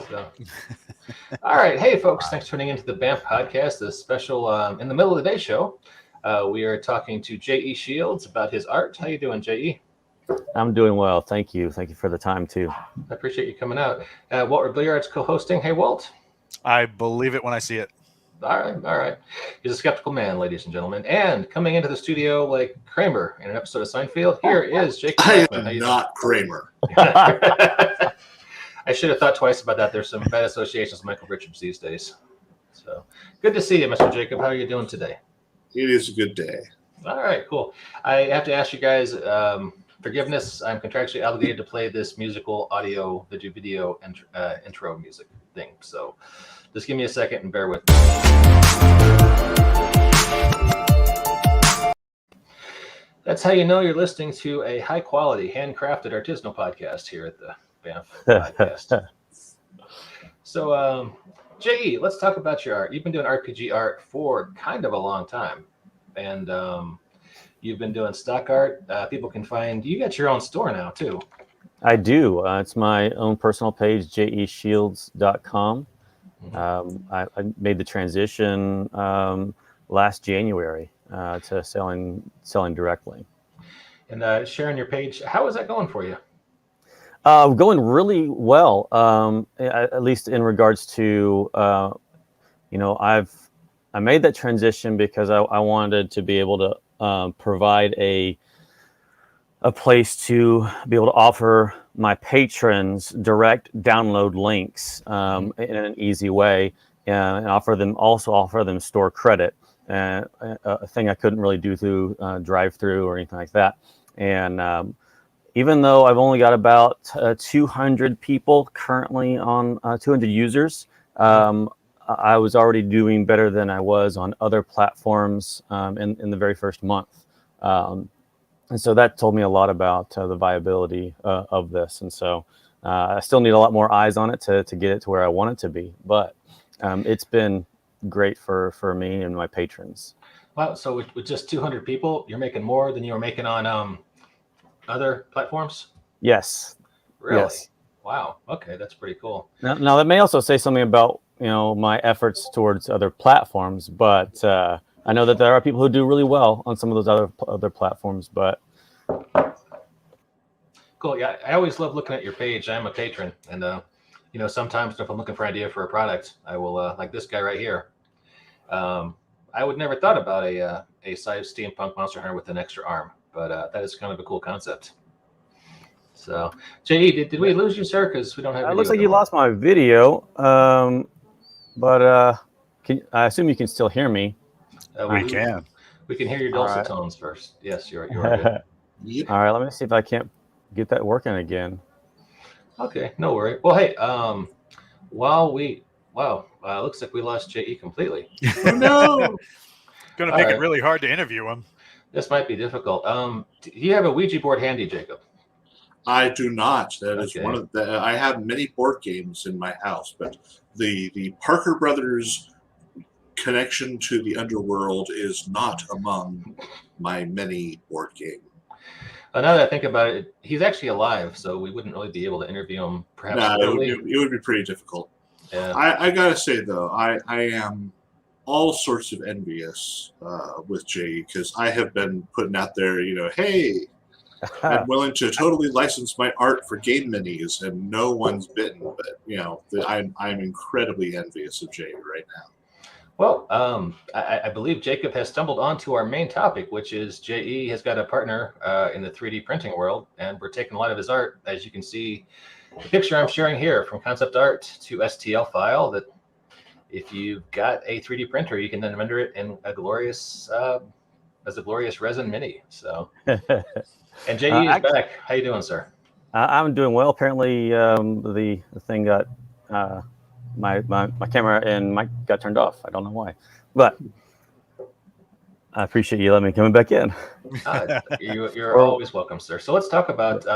So, all right. Hey, folks. Thanks for tuning into the BAMP podcast, the special in the middle of the day show. We are talking to JEShields about his art. How you doing, JE? I'm doing well. Thank you. Thank you for the time, too. I appreciate you coming out. Walt Billiard's co-hosting. Hey, Walt. I believe it when I see it. All right. He's a skeptical man, ladies and gentlemen. And coming into the studio like Kramer in an episode of Seinfeld, here is Jacob. I am not Kramer. I should have thought twice about that. There's some bad associations with Michael Richards these days. So good to see you, Mr. Jacob. How are you doing today? It is a good day. All right, cool. I have to ask you guys forgiveness. I'm contractually obligated to play this musical audio video intro music thing. So just give me a second and bear with me. That's how you know you're listening to a high quality, handcrafted artisanal podcast here at the Banff podcast. So, JE, let's talk about your art. You've been doing RPG art for kind of a long time. And you've been doing stock art. People can find, you got your own store now too. I do. It's my own personal page, JEShields.com. I made the transition last January to selling directly. And sharing your page, how is that going for you? Going really well, at least in regards to, I made that transition because I wanted to be able to provide a place to be able to offer my patrons direct download links in an easy way, and offer them store credit, a thing I couldn't really do through drive-through or anything like that. And even though I've only got about 200 people currently on 200 users, I was already doing better than I was on other platforms in the very first month. And so that told me a lot about the viability of this. And so I still need a lot more eyes on it to get it to where I want it to be. But it's been great for me and my patrons. Wow. So with just 200 people, you're making more than you were making on other platforms? Yes. Really? Yes. Wow. Okay. That's pretty cool. Now that may also say something about, my efforts towards other platforms, but I know that there are people who do really well on some of those other platforms, but. Cool. Yeah. I always love looking at your page. I'm a patron, and, sometimes if I'm looking for an idea for a product, I will, like this guy right here. I would never thought about a size steampunk monster hunter with an extra arm, but that is kind of a cool concept. So, JE, did we lose you, sir? Because we don't have. It looks like you lost my video, but I assume you can still hear me. We can. We can hear your dulcet tones first. Yes, you're good. Yep. All right, let me see if I can't get that working again. Okay, no worry. Well, hey, looks like we lost JE completely. Oh, no. Going to make it really hard to interview him. This might be difficult. Do you have a Ouija board handy, Jacob? I do not. That is one of the. I have many board games in my house, but the Parker Brothers connection to the underworld is not among my many board games. Now that I think about it, he's actually alive, so we wouldn't really be able to interview him. Perhaps it would be pretty difficult. Yeah. I gotta say though, I am all sorts of envious with Jay, because I have been putting out there, hey, I'm willing to totally license my art for game minis, and no one's bitten. But I'm incredibly envious of Jay right now. Well, I believe Jacob has stumbled onto our main topic, which is JE has got a partner in the 3D printing world, and we're taking a lot of his art. As you can see, the picture I'm sharing here, from concept art to STL file, that if you've got a 3D printer, you can then render it in a glorious resin mini. So, and JE is back. How you doing, sir? I'm doing well. Apparently, the thing got. My camera and mic got turned off. I don't know why, but I appreciate you letting me come back in. You're always welcome, sir. So let's talk about,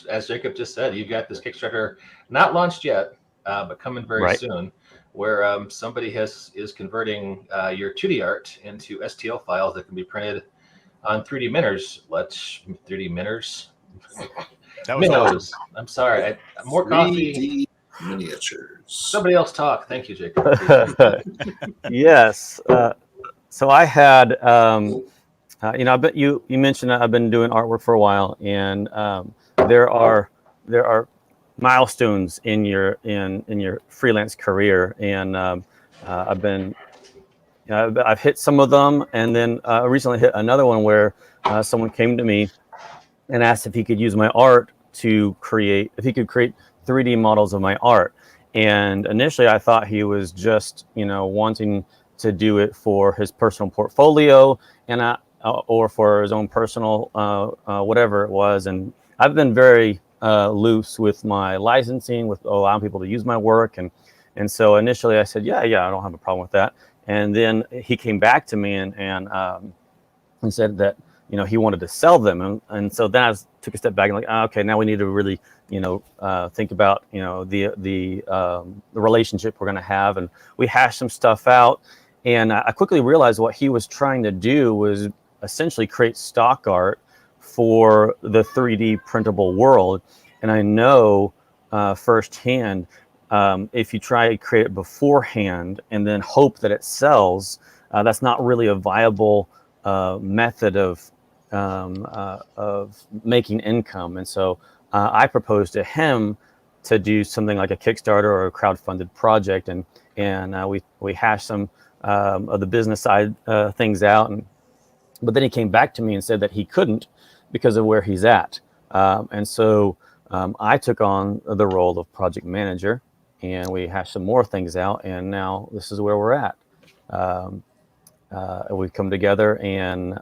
as Jacob just said, you've got this Kickstarter not launched yet, but coming very soon, where somebody is converting your 2D art into STL files that can be printed on 3D minners. 3D minners. That was Minnows. I'm sorry. More coffee. Miniatures. Somebody else talk. Thank you, Jacob. Yes. So I had, you mentioned that I've been doing artwork for a while, and there are milestones in your freelance career, and I've hit some of them, and then I recently hit another one where someone came to me and asked if he could use my art to create 3D models of my art. And initially I thought he was just, wanting to do it for his personal portfolio and or for his own personal, whatever it was. And I've been very loose with my licensing, with allowing people to use my work. And so initially I said, yeah, I don't have a problem with that. And then he came back to me and said that, he wanted to sell them. And so then I took a step back and like, okay, now we need to really, think about, the relationship we're going to have. And we hashed some stuff out. And I quickly realized what he was trying to do was essentially create stock art for the 3D printable world. And I know firsthand, if you try to create it beforehand and then hope that it sells, that's not really a viable method of making income. And so I proposed to him to do something like a Kickstarter or a crowdfunded project, and we hashed some of the business side things out. But then he came back to me and said that he couldn't because of where he's at. And so I took on the role of project manager, and we hashed some more things out, and now this is where we're at. We've come together and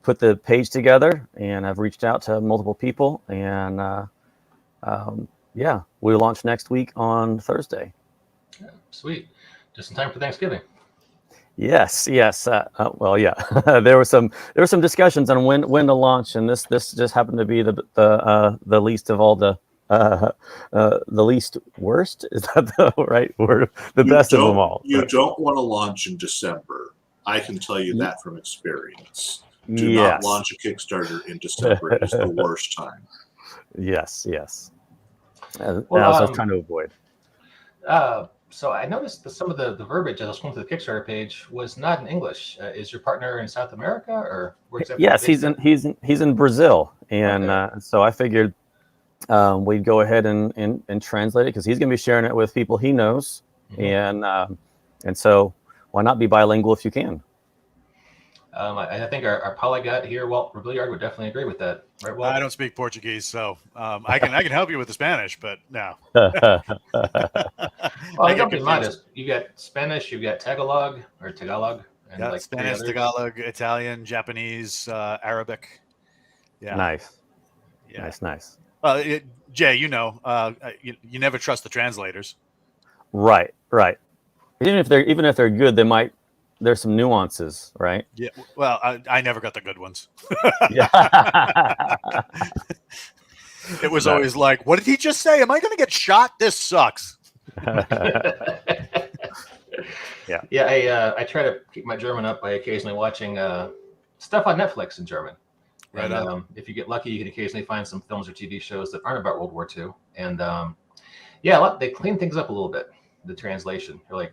put the page together, and I've reached out to multiple people, and we'll launch next week on Thursday. Yeah, sweet. Just in time for Thanksgiving. Yes. Well, yeah. there were some discussions on when to launch, and this just happened to be the least of all the least worst. Is that the right word? The best of them all. You don't want to launch in December. I can tell you that from experience. Do Yes. not launch a Kickstarter in December. It is the worst time. Yes. Well, I was trying to avoid. So I noticed that some of the verbiage as I was going through the Kickstarter page was not in English. Is your partner in South America, or where exactly? Yes, he's in Brazil, and so I figured we'd go ahead and translate it, because he's going to be sharing it with people he knows, and so why not be bilingual if you can? I think our polyglot here, Walt Rebelliard, would definitely agree with that, right, Walt? I don't speak Portuguese, so I can help you with the Spanish, but no. Well, don't be modest. You got Spanish, you got Tagalog, and yeah, like Spanish, Tagalog, Italian, Japanese, Arabic. Yeah. Nice. Yeah. Nice. Well, Jay, you never trust the translators. Right. Even if they're good, there's some nuances, right? Yeah. Well, I never got the good ones. Yeah. It was always like, what did he just say? Am I going to get shot? This sucks. Yeah. I try to keep my German up by occasionally watching stuff on Netflix in German. Right. And if you get lucky, you can occasionally find some films or TV shows that aren't about World War II. And they clean things up a little bit. The translation, you're like,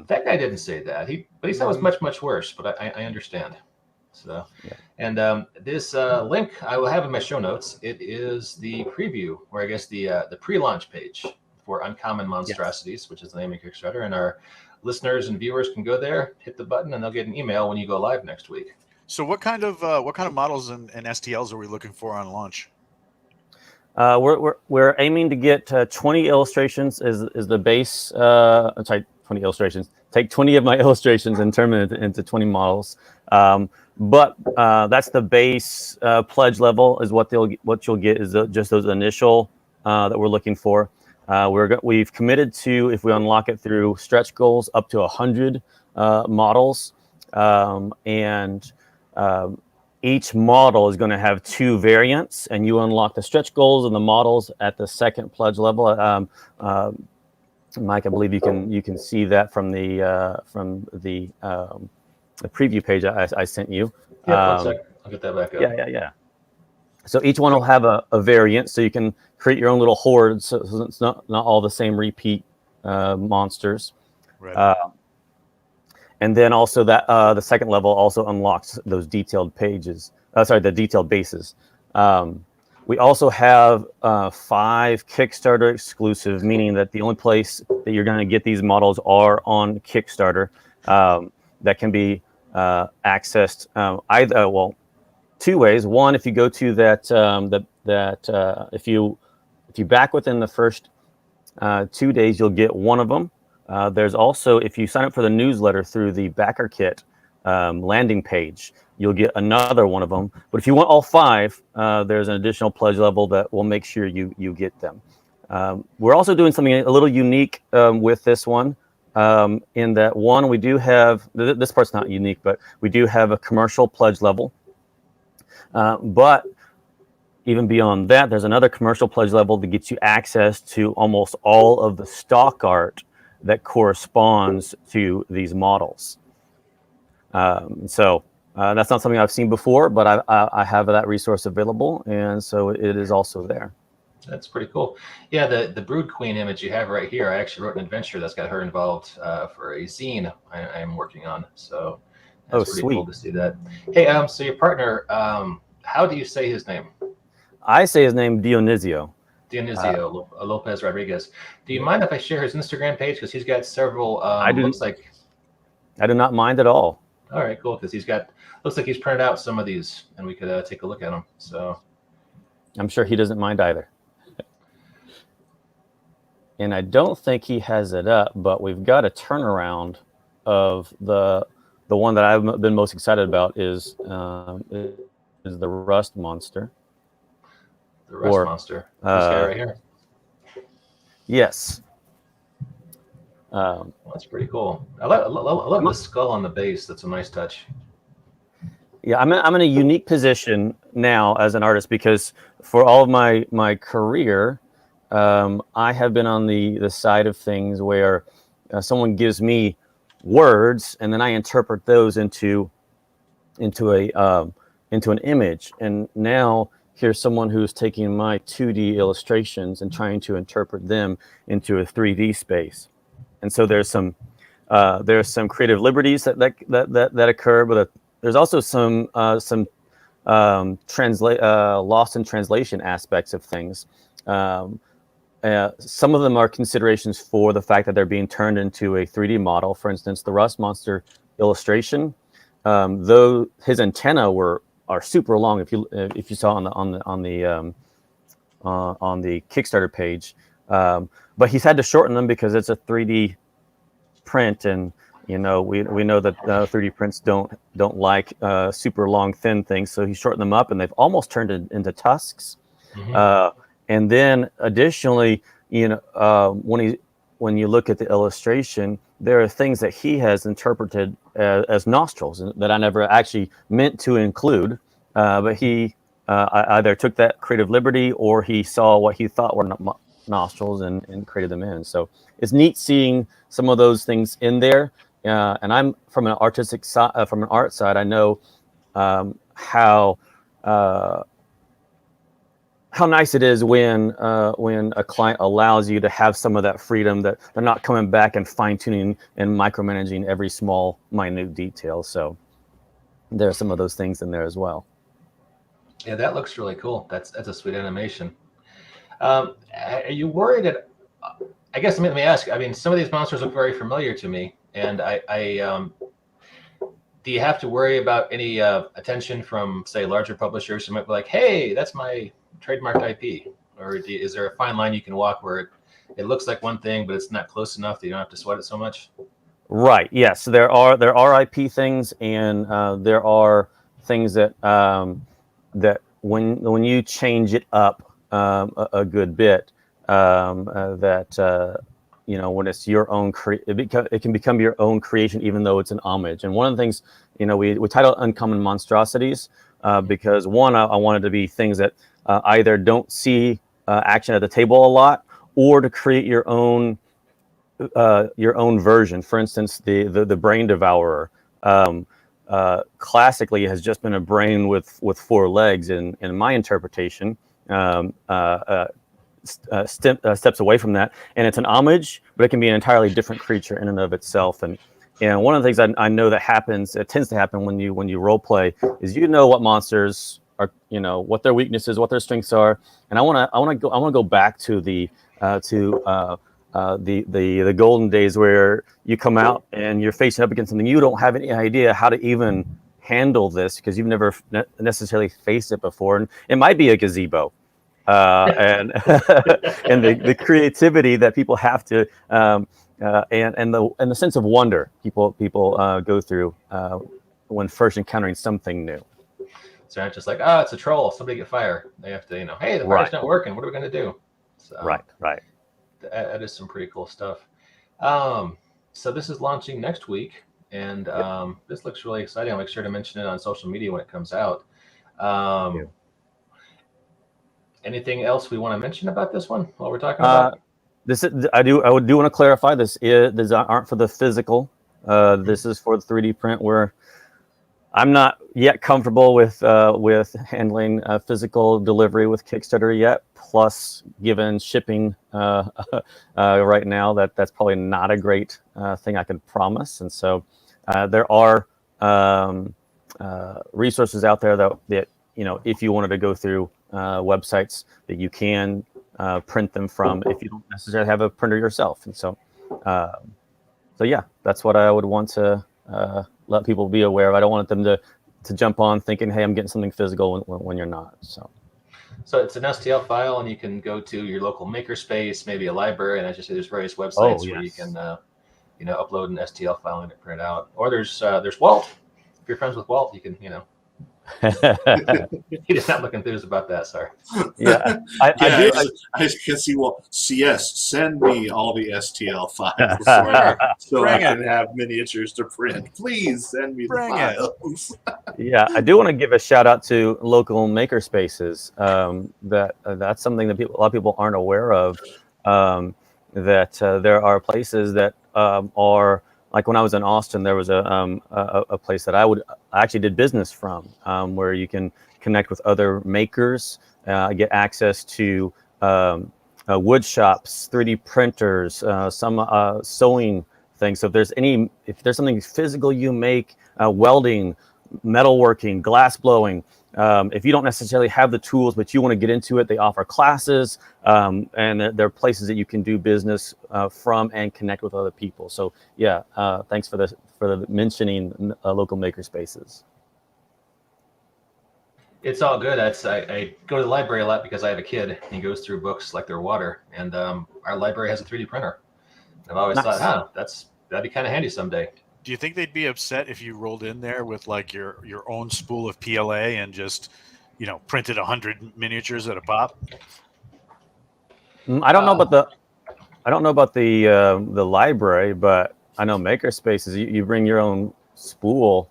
that guy didn't say that. But he said it was much, much worse. But I understand. So, and this link I will have in my show notes. It is the preview, or I guess the pre-launch page for Uncommon Monstrosities, which is the name of Kickstarter. And our listeners and viewers can go there, hit the button, and they'll get an email when you go live next week. So, what kind of models and STLs are we looking for on launch? We're aiming to get 20 illustrations is the base. 20 illustrations. Take 20 of my illustrations and turn them into 20 models. But that's the base pledge level. Is what you'll get is just those initial that we're looking for. We've committed to, if we unlock it through stretch goals, up to 100 models, and each model is going to have 2 variants, and you unlock the stretch goals and the models at the second pledge level. Mike, I believe you can see that from the preview page I sent you. Yeah, 1 sec. I'll get that back up. Yeah. So each one will have a variant, so you can create your own little horde. So it's not all the same repeat monsters. Right. And then also that the second level also unlocks those detailed pages. The detailed bases. We also have 5 Kickstarter exclusive, meaning that the only place that you're going to get these models are on Kickstarter. That can be accessed either 2 ways. One, if you go to if you back within the first 2 days, you'll get one of them. There's also, if you sign up for the newsletter through the Backer Kit landing page, you'll get another one of them. But if you want all 5, there's an additional pledge level that will make sure you get them. We're also doing something a little unique with this one, in that one, we do have, this part's not unique, but we do have a commercial pledge level. But even beyond that, there's another commercial pledge level that gets you access to almost all of the stock art that corresponds to these models. So that's not something I've seen before, but I have that resource available, and so it is also there. That's pretty cool. Yeah, the Brood Queen image you have right here, I actually wrote an adventure that's got her involved for a zine I'm working on. So that's pretty sweet. cool to see that. Hey, so your partner, how do you say his name? I say his name Dionisio. Dionisio Lopez Rodriguez. Do you mind if I share his Instagram page? Because he's got several, looks like... I do not mind at all. All right, cool, because looks like he's printed out some of these, and we could take a look at them. So I'm sure he doesn't mind either. And I don't think he has it up, but we've got a turnaround of the one that I've been most excited about is the Rust Monster. The Rust Monster. This guy right here. Yes. Well, that's pretty cool. I love the skull on the base. That's a nice touch. Yeah, I'm in a unique position now as an artist because for all of my career, I have been on the side of things where someone gives me words and then I interpret those into an image. And now here's someone who's taking my 2D illustrations and trying to interpret them into a 3D space. And so there's some creative liberties that occur, but there's also some lost in translation aspects of things. Some of them are considerations for the fact that they're being turned into a 3D model. For instance, the Rust Monster illustration, though his antenna are super long. If you saw on the Kickstarter page, but he's had to shorten them because it's a 3D print, and we know that 3D prints don't like super long thin things, so he shortened them up, and they've almost turned it into tusks. Mm-hmm. And then additionally, when you look at the illustration, there are things that he has interpreted as nostrils that I never actually meant to include, but he either took that creative liberty or he saw what he thought were nostrils and created them in. So it's neat seeing some of those things in there. And I'm from an artistic side, from an art side, I know how nice it is when a client allows you to have some of that freedom, that they're not coming back and fine-tuning and micromanaging every small, minute detail. So there are some of those things in there as well. Yeah, that looks really cool. That's a sweet animation. Are you worried that? I guess let me ask. I mean, some of these monsters look very familiar to me, and do you have to worry about any attention from, say, larger publishers who might be like, "Hey, that's my trademarked IP," or is there a fine line you can walk where it looks like one thing, but it's not close enough that you don't have to sweat it so much? Right. Yes, there are IP things, and there are things that that when you change it up a good bit, when it's your own it can become your own creation, even though it's an homage. And one of the things, we titled Uncommon Monstrosities because one, I wanted to be things that either don't see action at the table a lot, or to create your own version. For instance, the Brain Devourer. classically has just been a brain with four legs. In my interpretation, steps away from that, and it's an homage, but it can be an entirely different creature in and of itself. And one of the things I know that happens, it tends to happen when you role play, is what monsters are, what their weaknesses, what their strengths are, and I want to go back to the golden days where you come out and you're facing up against something you don't have any idea how to even handle this because you've never necessarily faced it before, and it might be a gazebo. And and the creativity that people have to and the sense of wonder people go through when first encountering something new. So not just like, it's a troll, somebody get fire. They have to, hey, the fire's not working. What are we going to do? So, right. That is some pretty cool stuff. So this is launching next week, and this looks really exciting. I'll make sure to mention it on social media when it comes out. Anything else we want to mention about this one while we're talking about it? I would want to clarify these aren't for the physical. This is for the 3D print, where I'm not yet comfortable with handling physical delivery with Kickstarter yet. Plus, given shipping right now, that's probably not a great thing I can promise. And so there are resources out there that if you wanted to go through websites that you can print them from if you don't necessarily have a printer yourself. And so yeah, that's what I would want to let people be aware of. I don't want them to jump on thinking, hey, I'm getting something physical when you're not. So it's an STL file, and you can go to your local makerspace, maybe a library, and as you say, there's various websites where you can upload an STL file and print it out. Or there's Walt. If you're friends with Walt, you can he does not look enthused about that. Sorry. Yeah, I can see. Well, CS, send me all the STL files so I can have miniatures to print. Please send me the files. Yeah, I do want to give a shout out to local maker spaces. That's something that a lot of people aren't aware of. That there are places that are. Like when I was in Austin, there was a place that I actually did business from, where you can connect with other makers, get access to wood shops, 3D printers, some sewing things. So if there's something physical you make, welding, metalworking, glass blowing, if you don't necessarily have the tools but you want to get into it, they offer classes, and there are places that you can do business from and connect with other people. So yeah, thanks for the mentioning local maker spaces. It's all good. I go to the library a lot because I have a kid, and he goes through books like they're water, and our library has a 3D printer. I've always thought, that'd be kind of handy someday. Do you think they'd be upset if you rolled in there with like your own spool of PLA and just, printed 100 miniatures at a pop? I don't know about the library, but I know maker spaces. You bring your own spool,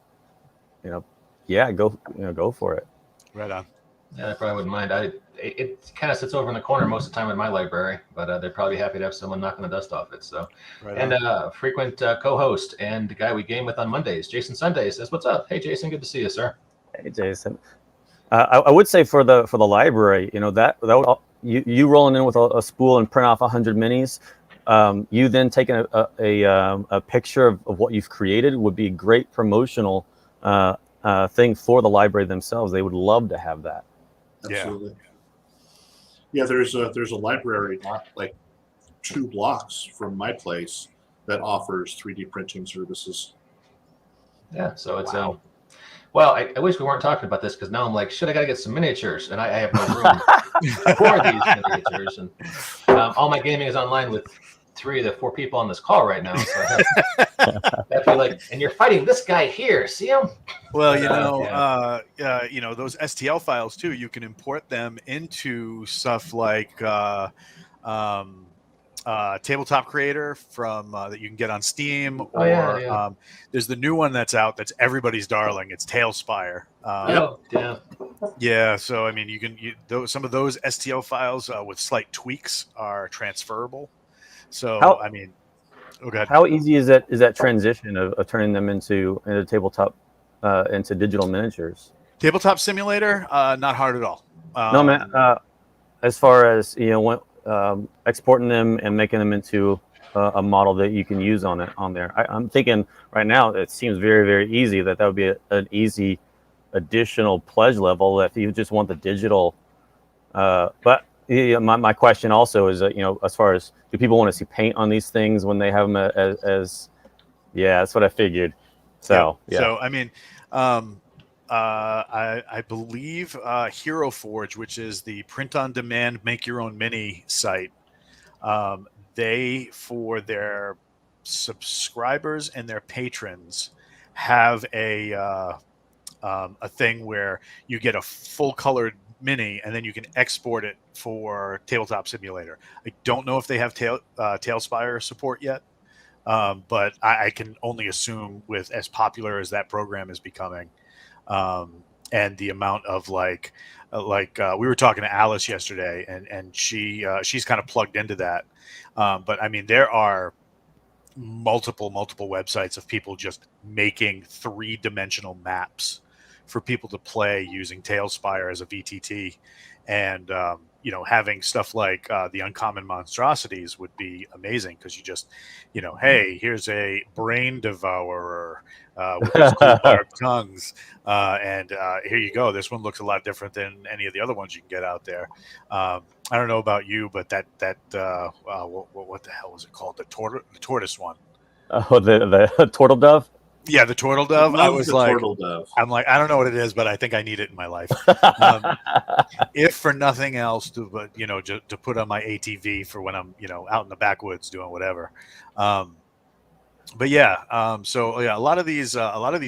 go for it. Right on. Yeah, I probably wouldn't mind. It kind of sits over in the corner most of the time in my library, but they're probably happy to have someone knocking the dust off it. So, frequent co-host and the guy we game with on Mondays, Jason Sunday, says, "What's up?" Hey, Jason, good to see you, sir. Hey, Jason. I would say for the library, that would, you rolling in with a spool and print off 100 minis. You then taking a picture of what you've created would be a great promotional thing for the library themselves. They would love to have that. Absolutely. Yeah, there's a library not like 2 blocks from my place that offers 3D printing services. Yeah, so it's well, I wish we weren't talking about this because now I'm like, shit, I gotta get some miniatures, and I have no room for these miniatures, and all my gaming is online with 3 of the 4 people on this call right now. So I feel like, and you're fighting this guy here. See him? Well, those STL files too. You can import them into stuff like Tabletop Creator from that you can get on Steam, there's the new one that's out that's everybody's darling. It's Tailspire. Yeah. So I mean, some of those STL files with slight tweaks are transferable. So how easy is that transition of turning them into tabletop into digital miniatures? Tabletop simulator, not hard at all. No, man. As far as exporting them and making them into a model that you can use on there, I'm thinking right now it seems very, very easy that would be an easy additional pledge level if you just want the digital. But my question also is, as far as, do people want to see paint on these things when they have them as yeah, that's what I figured. So yeah. So I mean, I believe Hero Forge, which is the print-on-demand, make-your-own mini site, they, for their subscribers and their patrons, have a thing where you get a full-colored mini, and then you can export it for Tabletop Simulator. I don't know if they have Tailspire support yet. But I can only assume, with as popular as that program is becoming, and the amount of like we were talking to Alice yesterday, and she's kind of plugged into that. But I mean, there are multiple websites of people just making 3-dimensional maps for people to play using Tailspire as a VTT, and having stuff like the Uncommon Monstrosities would be amazing, because you just, hey, here's a brain devourer with his cool barbed tongues, and here you go. This one looks a lot different than any of the other ones you can get out there. I don't know about you, but that what the hell was it called? The tortoise one. Oh, the turtle dove. Yeah, the turtle dove. I was like, turtle dove. I'm like, I don't know what it is, but I think I need it in my life. If for nothing else, to put on my ATV for when I'm out in the backwoods doing whatever. But yeah, so yeah, a lot of these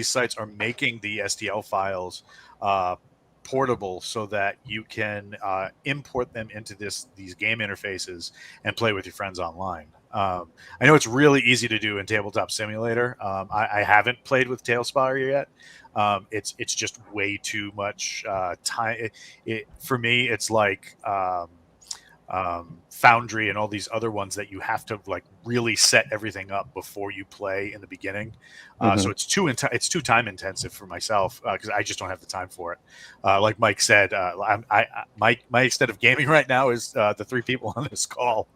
sites are making the STL files portable so that you can import them into these game interfaces and play with your friends online. I know it's really easy to do in Tabletop Simulator. I haven't played with Tailspire yet. It's just way too much time. For me, it's like Foundry and all these other ones that you have to like really set everything up before you play in the beginning. So it's too time intensive for myself, because I just don't have the time for it. Like Mike said, my extent of gaming right now is the 3 people on this call.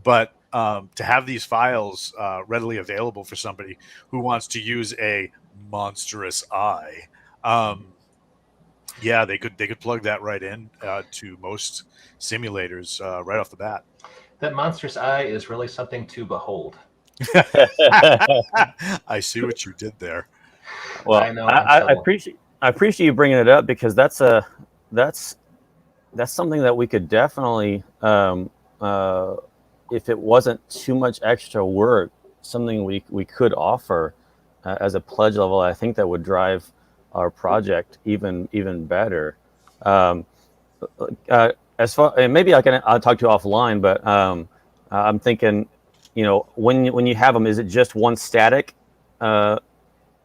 But to have these files readily available for somebody who wants to use a monstrous eye, yeah, they could plug that right in to most simulators right off the bat. That monstrous eye is really something to behold. I see what you did there. Well, I know. I appreciate you bringing it up, because that's something that we could definitely, if it wasn't too much extra work, something we could offer as a pledge level. I think that would drive our project even better. As far, and maybe I'll talk to you offline, but I'm thinking, when you have them, is it just one static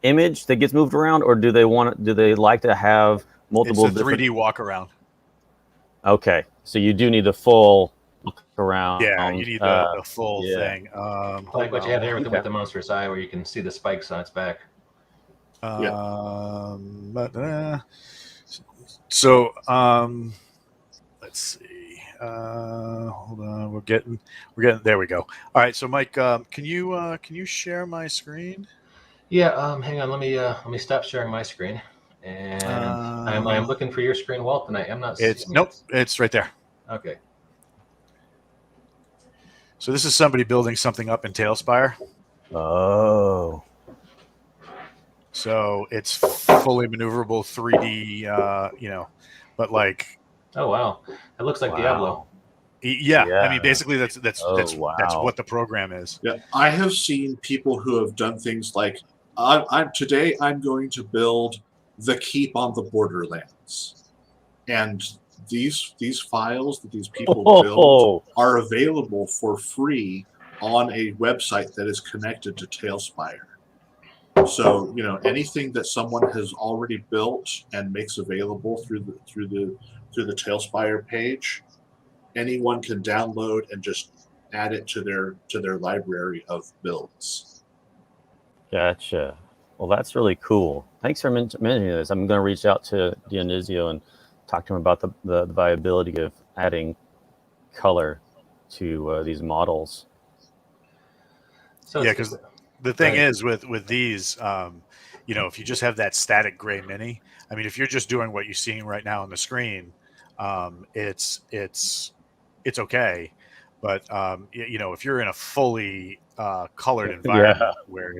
image that gets moved around, or do they like to have multiple? It's a 3D walk around. Okay, so you do need the full look around. Yeah, you need the full thing. Like what you have here with the monstrous eye, where you can see the spikes on its back. So let's see. Hold on, we're getting there. We go. All right, so Mike, can you share my screen? Yeah. Hang on. Let me stop sharing my screen. And I'm looking for your screen, Walt, and I am not. It's right there. Okay. So this is somebody building something up in Tailspire. Oh. So it's fully maneuverable 3D, but like. Oh wow! It looks like Diablo. Yeah, I mean, basically that's wow. what the program is. Yeah, I have seen people who have done things like, today I'm going to build the keep on the Borderlands, and these files that these people build are available for free on a website that is connected to Tailspire. So anything that someone has already built and makes available through the Tailspire page, anyone can download and just add it to their library of builds. Gotcha. Well, that's really cool. Thanks for mentioning this. I'm going to reach out to Dionisio and talk to him about the viability of adding color to these models. So Yeah, it's- because the thing Right. is with these, if you just have that static gray mini, I mean, if you're just doing what you're seeing right now on the screen, it's okay. But if you're in a fully colored environment where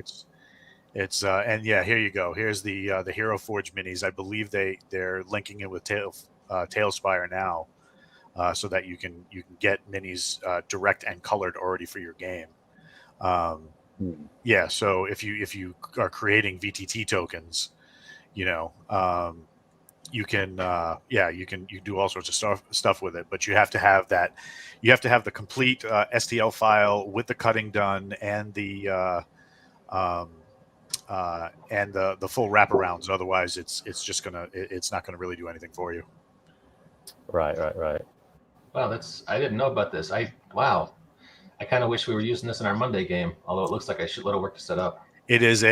and yeah, here you go. Here's the Hero Forge minis. I believe they're linking it with Tailspire now, so that you can get minis direct and colored already for your game. Yeah, so if you are creating VTT tokens, you can you do all sorts of stuff with it, but you have to have the complete STL file with the cutting done and the full wraparounds. Otherwise, it's not gonna really do anything for you. Right. Wow, I didn't know about this. Wow. I kind of wish we were using this in our Monday game, although it looks like a shitload of work to set up. It is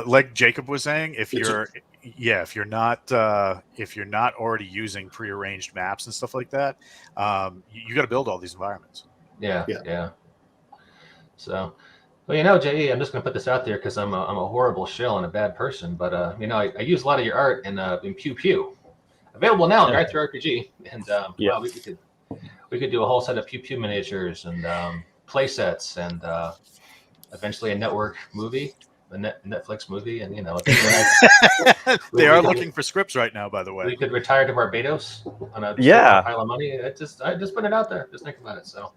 like Jacob was saying, if It's you're not already using prearranged maps and stuff like that, you got to build all these environments. Yeah. So, well, JE, I'm just going to put this out there because I'm a horrible shill and a bad person, but I use a lot of your art in Pew Pew, available now in Guide Through RPG, and wow, we could do a whole set of Pew Pew miniatures and play sets and eventually a network movie, a Netflix movie, and They are looking for scripts right now, by the way. we could retire to Barbados on a pile of money. I just put it out there. Just think about it. So,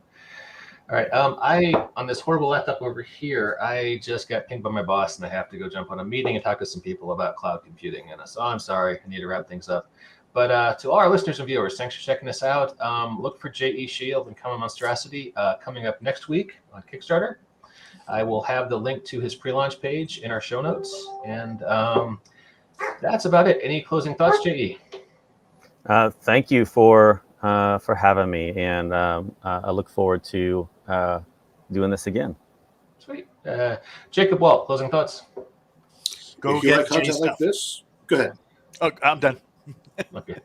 all right. On this horrible laptop over here, I just got pinged by my boss, and I have to go jump on a meeting and talk to some people about cloud computing. And so I'm sorry. I need to wrap things up. But to all our listeners and viewers, thanks for checking us out. Look for JEShields and Uncommon Monstrosity coming up next week on Kickstarter. I will have the link to his pre-launch page in our show notes. And that's about it. Any closing thoughts, JE? Thank you for having me, and I look forward to doing this again. Sweet. Jacob Walt, closing thoughts? Go if you get like content Jay's like stuff. this, go ahead. Oh, I'm done. Okay.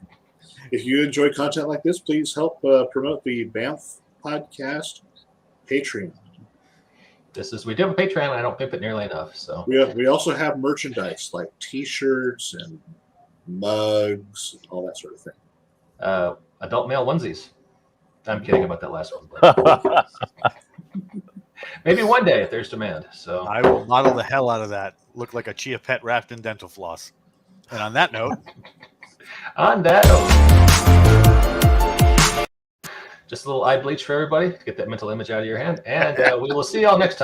If you enjoy content like this, please help promote the Banff Podcast Patreon. We do have a Patreon. I don't pimp it nearly enough. So We also have merchandise like T-shirts and mugs, all that sort of thing. Adult male onesies. I'm kidding about that last one. But maybe one day if there's demand. So I will model the hell out of that. Look like a chia pet wrapped in dental floss. And on that note, just a little eye bleach for everybody to get that mental image out of your hand. And we will see y'all next time.